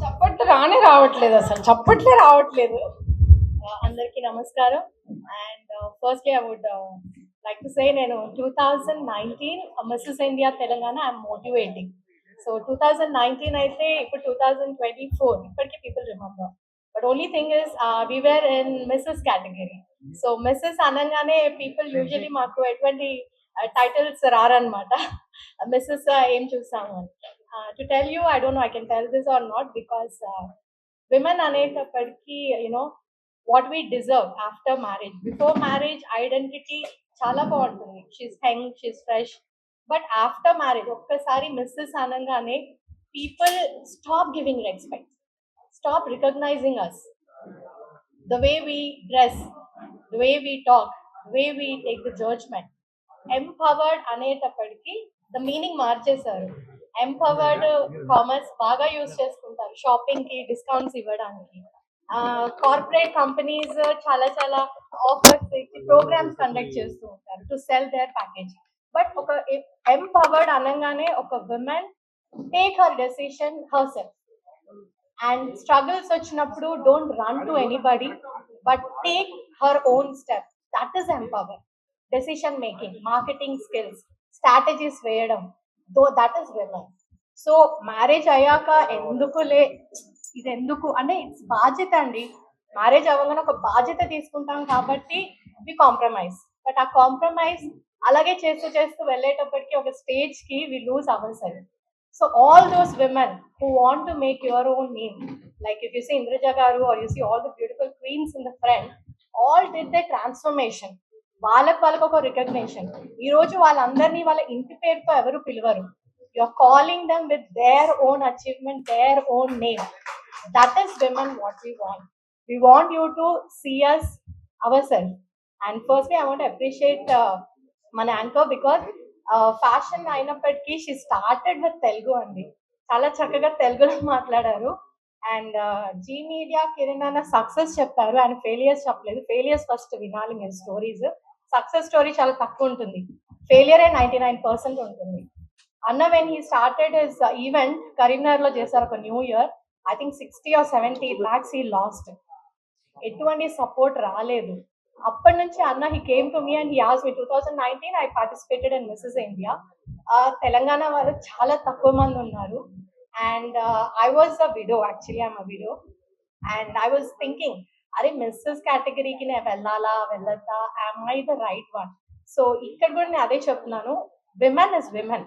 చప్పట్లు రానే రావట్లేదు, అసలు చప్పట్లే రావట్లేదు. అందరికీ నమస్కారం. And firstly I would like to say, నేను 2019 Mrs India Telangana I'm motivating. So 2019 అయితే ఇప్పుడు 2024 ఇప్పటికీ people remember. But only thing is we were in Mrs category. So Mrs అనగానే పీపుల్ యూజువలీ మాకు ఎటువంటి టైటిల్స్ రారనమాట. మిస్సెస్ ఏం చూసాము అని. To tell you, I don't know I can tell this or not, because women అనేటప్పటికీ what we deserve after marriage. Before marriage identity చాలా బాగుంటుంది, she's young, she's fresh. But after marriage ఒక్కసారి Mrs అనగానే people stop giving respect, stop recognising us, the way we dress, the way we talk, the way we take the judgment. Empowered అనేటప్పటికి the meaning మార్చేశారు. Empowered commerce బాగా use చేసుకుంటారు shopping కి, discounts ఇవ్వడానికి. Corporate companies చాలా చాలా offers ఇచ్చి programmes conduct చేస్తూ ఉంటారు to sell their package. But ఒక ఎంపవర్డ్ అనగానే ఒక women take her decision herself. And struggles వచ్చినప్పుడు don't run to anybody, but take her own step. That is empower. Decision making, marketing skills, strategies వేయడం, that is women. So marriage అయ్యాక ఎందుకులే ఇది ఎందుకు అంటే it's బాధ్యత అండి. Marriage అవ్వగానే ఒక బాధ్యత తీసుకుంటాం కాబట్టి వి కాంప్రమైజ్. బట్ ఆ కాంప్రమైజ్ అలాగే చేస్తూ చేస్తూ వెళ్ళేటప్పటికి ఒక స్టేజ్ కి we lose our self. So all those women who want to make your own name, like if you see Indraja garu or you see all the beautiful queens in the front, all did their transformation. వాళ్ళకు ఒక recognition. ఈ రోజు వాళ్ళందరినీ వాళ్ళ ఇంటి పేరుతో ఎవరు పిలవరు. You are calling them with their own achievement, their own name. That is women what we want. We want you to see us our self. And firstly I want appreciate మన anchor, because fashion అయినప్పటికీ she started with Telugu అండి. చాలా చక్కగా తెలుగులో మాట్లాడారు. And G media Kiran అన్న success చెప్పారు, ఆయన ఫెయిలియర్స్ చెప్పలేదు. ఫెయిలియర్స్ ఫస్ట్ వినాలి మీరు స్టోరీస్. సక్సెస్ స్టోరీ చాలా తక్కువ ఉంటుంది, ఫెయిలియరే 99% ఉంటుంది. అన్న when he started his event Karimnagar లో చేశారు ఒక new year. I think 60 or 70 lakhs he lost. ఎటువంటి సపోర్ట్ రాలేదు. అప్పటి నుంచి అన్న he came to me and he asked me. 2019 I participated in missus India. Telangana వాళ్ళు చాలా తక్కువ మంది ఉన్నారు. And I was a widow, actually I'm a widow. And I was thinking, అరే మిస్సెస్ కేటగిరీకి నేను వెళ్ళాలా వెళ్ళొద్దా, I the right one? So ఇక్కడ కూడా నేను అదే చెప్తున్నాను, విమెన్ ఇస్ విమెన్.